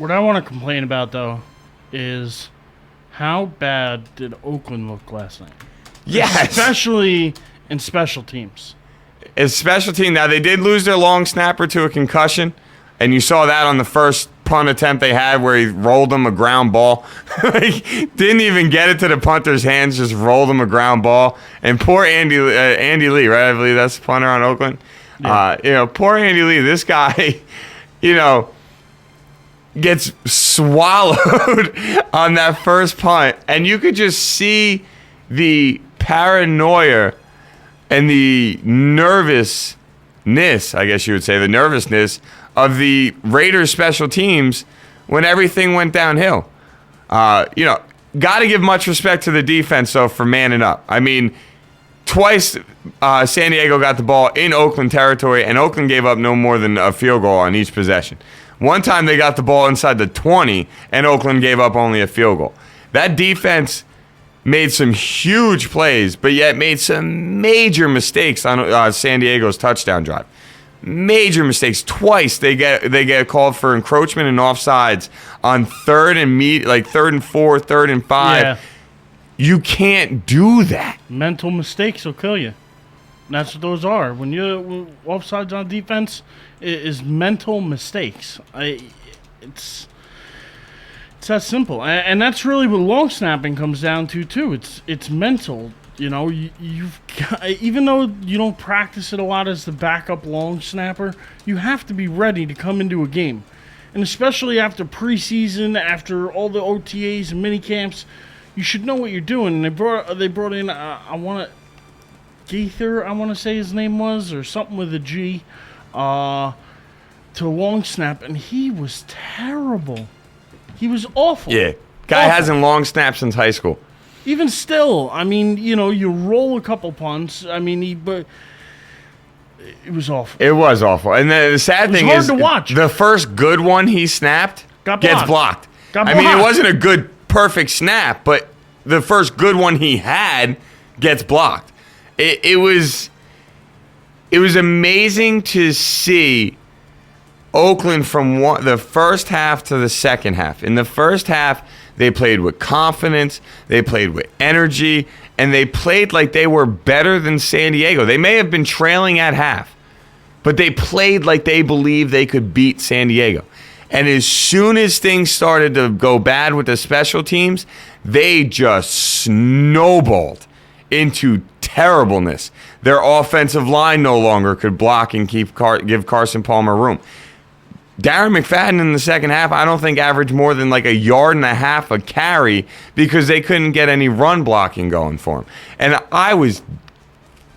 What I want to complain about, though, is how bad did Oakland look last night? Yes. Especially in special teams. As special team, now they did lose their long snapper to a concussion, and you saw that on the first punt attempt they had where he rolled them a ground ball. Didn't even get it to the punter's hands, just rolled them a ground ball. And poor Andy Lee, right? I believe that's the punter on Oakland. Yeah. Poor Andy Lee, this guy, gets swallowed on that first punt. And you could just see the paranoia and the nervousness, I guess you would say, the nervousness of the Raiders special teams when everything went downhill. Got to give much respect to the defense, though, for manning up. I mean, twice San Diego got the ball in Oakland territory, and Oakland gave up no more than a field goal on each possession. One time they got the ball inside the 20, and Oakland gave up only a field goal. That defense made some huge plays, but yet made some major mistakes on San Diego's touchdown drive. Major mistakes. Twice they get called for encroachment and offsides on third and 4, 3rd and 5. Yeah. You can't do that. Mental mistakes will kill you. And that's what those are. When you're offsides on defense, it is mental mistakes. It's that simple, and that's really what long snapping comes down to too. It's mental. You've got, even though you don't practice it a lot as the backup long snapper, you have to be ready to come into a game, and especially after preseason, after all the OTAs and mini camps, you should know what you're doing. And they brought in Gaither, I want to say his name was, or something with a G, to long snap, and he was terrible. He was awful. Yeah, guy hasn't long snapped since high school. Even still, I mean, you roll a couple punts. I mean, but it was awful. It was awful. And the sad thing is, hard to watch. The first good one he snapped gets blocked. I mean, it wasn't a good, perfect snap, but the first good one he had gets blocked. It was amazing to see Oakland from the first half to the second half. In the first half, they played with confidence, they played with energy, and they played like they were better than San Diego. They may have been trailing at half, but they played like they believed they could beat San Diego. And as soon as things started to go bad with the special teams, they just snowballed into terribleness. Their offensive line no longer could block and give Carson Palmer room. Darren McFadden in the second half, I don't think averaged more than like 1.5 yards a carry because they couldn't get any run blocking going for him. And I was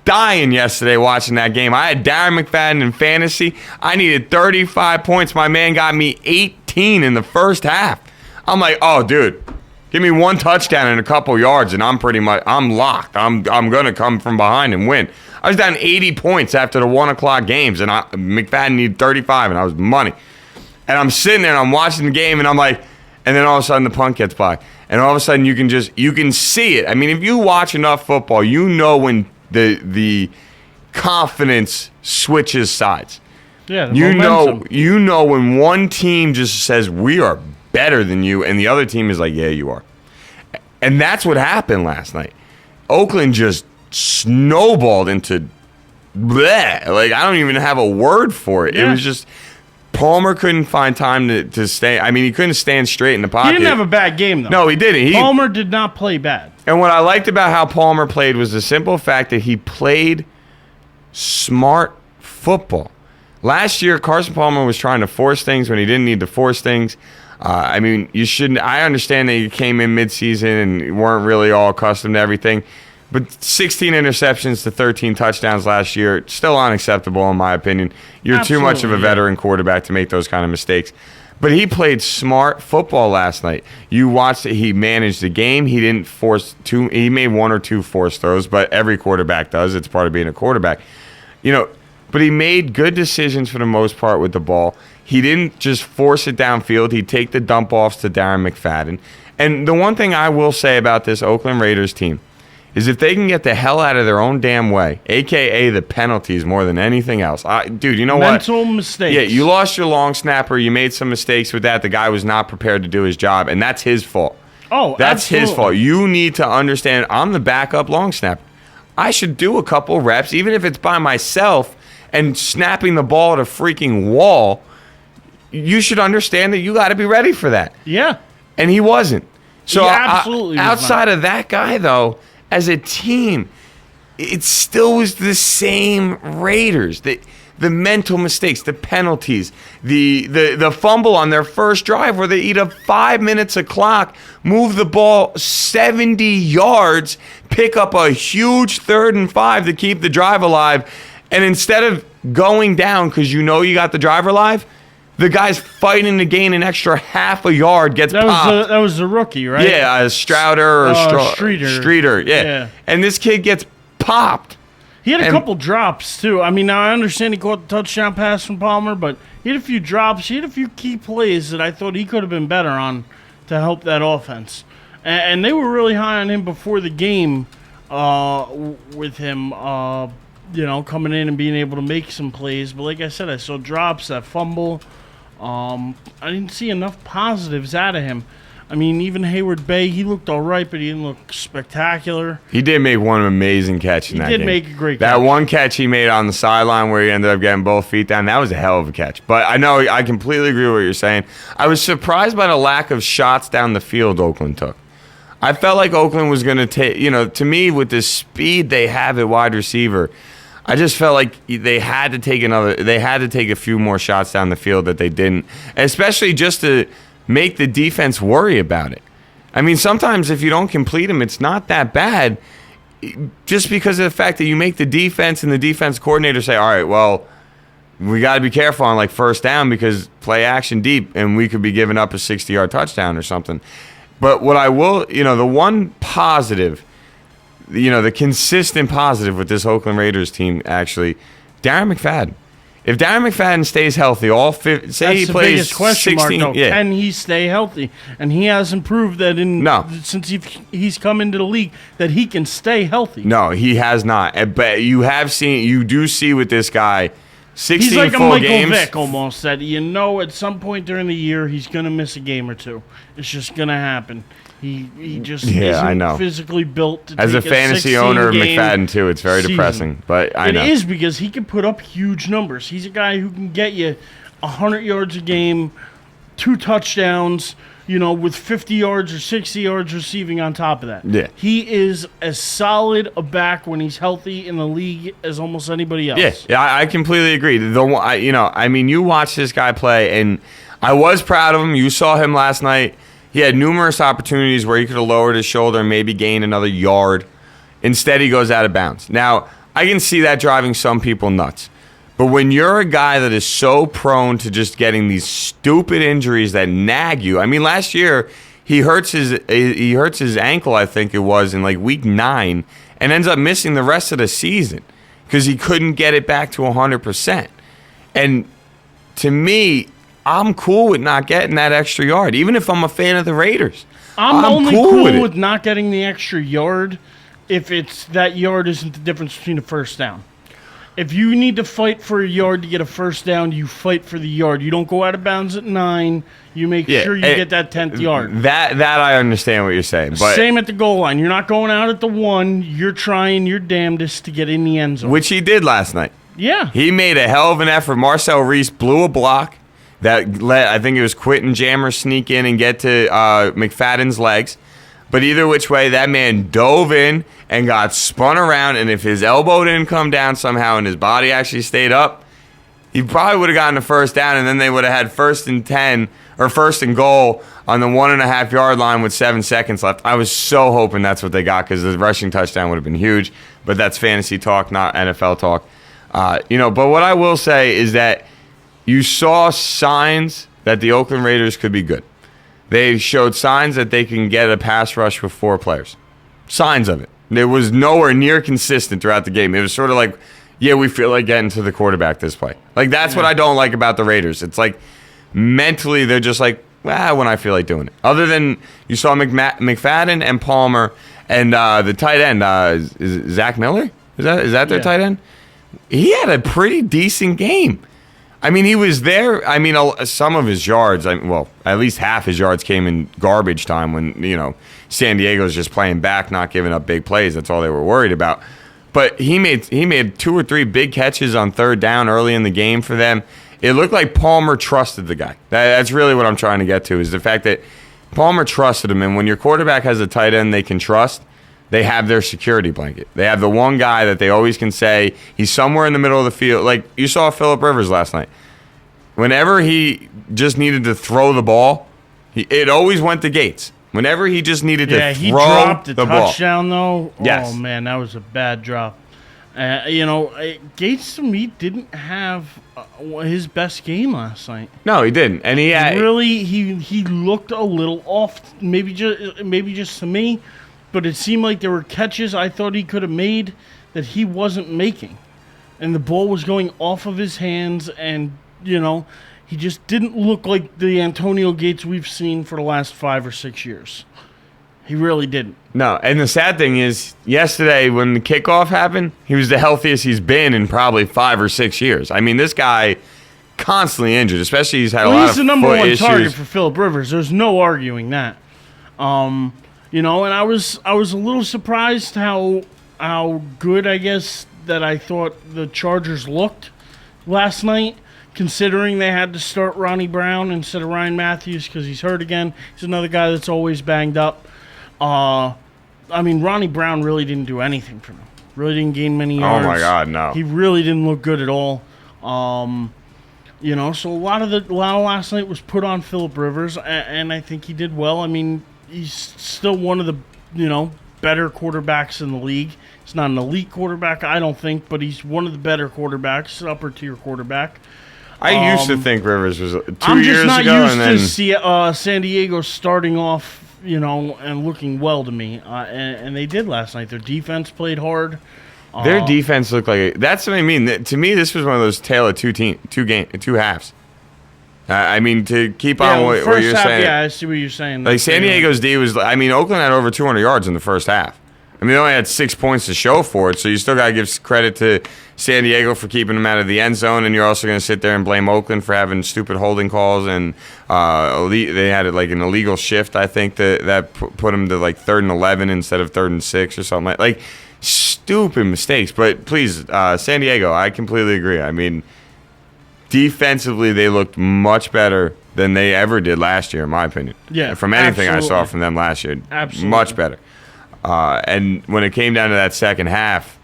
dying yesterday watching that game. I had Darren McFadden in fantasy. I needed 35 points. My man got me 18 in the first half. I'm like, oh, dude, give me one touchdown and a couple yards, and I'm locked. I'm going to come from behind and win. I was down 80 points after the 1 o'clock games, and McFadden needed 35, and I was money. And I'm sitting there, and I'm watching the game, and I'm like, and then all of a sudden the punt gets blocked. And all of a sudden you can see it. I mean, if you watch enough football, you know when the confidence switches sides. Yeah, you know when one team just says, we are better than you, and the other team is like, yeah, you are. And that's what happened last night. Oakland just snowballed into bleh. Like, I don't even have a word for it. Yeah. It was just Palmer couldn't find time to stay. I mean, he couldn't stand straight in the pocket. He didn't have a bad game, though. No, he didn't. Palmer did not play bad. And what I liked about how Palmer played was the simple fact that he played smart football. Last year, Carson Palmer was trying to force things when he didn't need to force things. I mean, you shouldn't. I understand that you came in midseason and you weren't really all accustomed to everything. But 16 interceptions to 13 touchdowns last year, still unacceptable in my opinion. You're Absolutely, too much of a veteran quarterback to make those kind of mistakes. But he played smart football last night. You watched it. He managed the game. He didn't force two. He made 1 or 2 forced throws, but every quarterback does. It's part of being a quarterback. But he made good decisions for the most part with the ball. He didn't just force it downfield. He'd take the dump offs to Darren McFadden. And the one thing I will say about this Oakland Raiders team is if they can get the hell out of their own damn way, a.k.a. the penalties more than anything else. Dude, you know what? Mental mistakes. Yeah, you lost your long snapper. You made some mistakes with that. The guy was not prepared to do his job, and that's his fault. Oh, that's absolutely. his fault. You need to understand, I'm the backup long snapper. I should do a couple reps, even if it's by myself, and snapping the ball at a freaking wall. You should understand that you got to be ready for that. Yeah. And he wasn't. So absolutely outside of that guy, though, as a team, it still was the same Raiders. The mental mistakes, the penalties, the fumble on their first drive where they eat up 5 minutes of clock, move the ball 70 yards, pick up a huge 3rd and 5 to keep the drive alive, and instead of going down because you know you got the drive alive, the guy's fighting to gain an extra half a yard, gets popped. That was the rookie, right? Yeah, Strouder or Streeter. Yeah. And this kid gets popped. He had a couple drops, too. I mean, now I understand he caught the touchdown pass from Palmer, but he had a few drops. He had a few key plays that I thought he could have been better on to help that offense. And they were really high on him before the game with him, coming in and being able to make some plays. But like I said, I saw drops, that fumble. I didn't see enough positives out of him. I mean, even Hayward Bay, he looked all right, but he didn't look spectacular. He did make one amazing catch in that game. He did make a great catch. That one catch he made on the sideline where he ended up getting both feet down, that was a hell of a catch. But I completely agree with what you're saying. I was surprised by the lack of shots down the field Oakland took. I felt like Oakland was going to take, to me, with the speed they have at wide receiver, I just felt like they had to take a few more shots down the field that they didn't, especially just to make the defense worry about it. I mean, sometimes if you don't complete them, it's not that bad, just because of the fact that you make the defense and the defense coordinator say, all right, well, we got to be careful on first down because play action deep and we could be giving up a 60-yard touchdown or something. But what I will, the one positive, the consistent positive with this Oakland Raiders team, actually, Darren McFadden. If Darren McFadden stays healthy, he plays the biggest question 16, mark, though. yeah. Can he stay healthy? And he hasn't proved that since he's come into the league that he can stay healthy. No, he has not. But you do see with this guy, 16 he's like full a Michael games. Vick almost, that at some point during the year he's going to miss a game or two. It's just going to happen. He just isn't physically built to as take a fantasy owner of McFadden too, it's very depressing. But I know it is, because he can put up huge numbers. He's a guy who can get you 100 yards a game, 2 touchdowns, with 50 yards or 60 yards receiving on top of that. Yeah. He is as solid a back when he's healthy in the league as almost anybody else. Yeah, I completely agree. You watch this guy play, and I was proud of him. You saw him last night. He had numerous opportunities where he could have lowered his shoulder and maybe gained another yard. Instead, he goes out of bounds. Now, I can see that driving some people nuts. But when you're a guy that is so prone to just getting these stupid injuries that nag you, I mean, last year he hurts his ankle, I think it was, in week 9, and ends up missing the rest of the season because he couldn't get it back to 100%. And to me, I'm cool with not getting that extra yard, even if I'm a fan of the Raiders. I'm only cool with not getting the extra yard if it's that yard isn't the difference between a first down. If you need to fight for a yard to get a first down, you fight for the yard. You don't go out of bounds at 9. You make sure you get that 10th yard. That I understand what you're saying. But same at the goal line. You're not going out at the 1. You're trying your damnedest to get in the end zone. Which he did last night. Yeah. He made a hell of an effort. Marcel Reese blew a block that let, I think it was Quentin Jammer, sneak in and get to McFadden's legs. But either which way, that man dove in and got spun around, and if his elbow didn't come down somehow and his body actually stayed up, he probably would have gotten a first down, and then they would have had 1st and 10 or 1st and goal on the 1.5 yard line with 7 seconds left. I was so hoping that's what they got, because the rushing touchdown would have been huge. But that's fantasy talk, not NFL talk. But what I will say is that you saw signs that the Oakland Raiders could be good. They showed signs that they can get a pass rush with 4 players. Signs of it. It was nowhere near consistent throughout the game. It was sort of like, yeah, we feel like getting to the quarterback this play. That's what I don't like about the Raiders. It's like mentally they're just like, when I feel like doing it. Other than you saw McFadden and Palmer And the tight end, is Zach Miller? Is that their tight end? He had a pretty decent game. I mean, he was there. I mean, some of his yards, well, at least half his yards came in garbage time when, San Diego's just playing back, not giving up big plays. That's all they were worried about. But he made 2 or 3 big catches on third down early in the game for them. It looked like Palmer trusted the guy. That's really what I'm trying to get to, is the fact that Palmer trusted him. And when your quarterback has a tight end they can trust, they have their security blanket. They have the one guy that they always can say, he's somewhere in the middle of the field. Like you saw Phillip Rivers last night. Whenever he just needed to throw the ball, it always went to Gates. Whenever he just needed to throw the ball. He dropped a touchdown, though. Yes. Oh, man, that was a bad drop. Gates, to me, didn't have his best game last night. No, he didn't. And he looked a little off, maybe just to me, but it seemed like there were catches I thought he could have made that he wasn't making. And the ball was going off of his hands, and, he just didn't look like the Antonio Gates we've seen for the last 5 or 6 years. He really didn't. No, and the sad thing is, yesterday when the kickoff happened, he was the healthiest he's been in probably 5 or 6 years. I mean, this guy constantly injured, especially he's had a lot of foot issues. He's the number one target for Phillip Rivers. There's no arguing that. And I was a little surprised how good, I guess, that I thought the Chargers looked last night, considering they had to start Ronnie Brown instead of Ryan Matthews because he's hurt again. He's another guy that's always banged up. Ronnie Brown really didn't do anything for them. Really didn't gain many yards. Oh, my God, no. He really didn't look good at all. So a lot of last night was put on Phillip Rivers, and I think he did well. I mean, he's still one of the, better quarterbacks in the league. He's not an elite quarterback, I don't think, but he's one of the better quarterbacks, upper-tier quarterback. I used to think Rivers was 2 years ago. I'm just not used to see San Diego starting off, and looking well to me. And they did last night. Their defense played hard. Their defense looked like that's what I mean. To me, this was one of those tale of two halves. To keep on what you're saying. Yeah, I see what you're saying. Like San Diego's D was. Oakland had over 200 yards in the first half. They only had 6 points to show for it, so you still got to give credit to San Diego for keeping them out of the end zone, and you're also going to sit there and blame Oakland for having stupid holding calls, and they had an illegal shift, I think, that put them to 3rd and 11 instead of 3rd and 6 or something like stupid mistakes. But please, San Diego, I completely agree. Defensively, they looked much better than they ever did last year, in my opinion. Yeah, from anything I saw from them last year, absolutely, much better. And when it came down to that second half,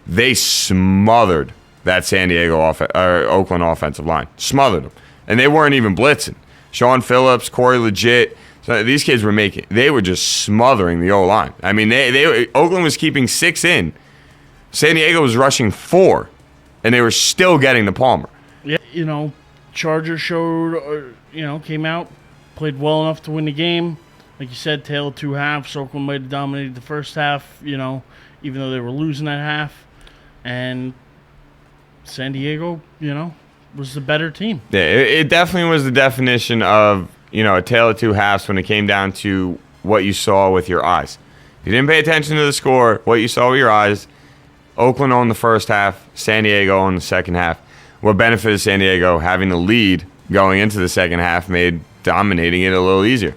they smothered that Oakland offensive line. Smothered them. And they weren't even blitzing. Sean Phillips, Corey Legit, so these kids they were just smothering the O-line. Oakland was keeping 6 in. San Diego was rushing 4, and they were still getting to Palmer. Yeah, Chargers showed, came out, played well enough to win the game. Like you said, tale of two halves. Oakland might have dominated the first half, even though they were losing that half. And San Diego, was the better team. Yeah, it definitely was the definition of, a tale of two halves when it came down to what you saw with your eyes. If you didn't pay attention to the score, what you saw with your eyes, Oakland owned the first half, San Diego owned the second half. What benefited San Diego having the lead going into the second half made dominating it a little easier.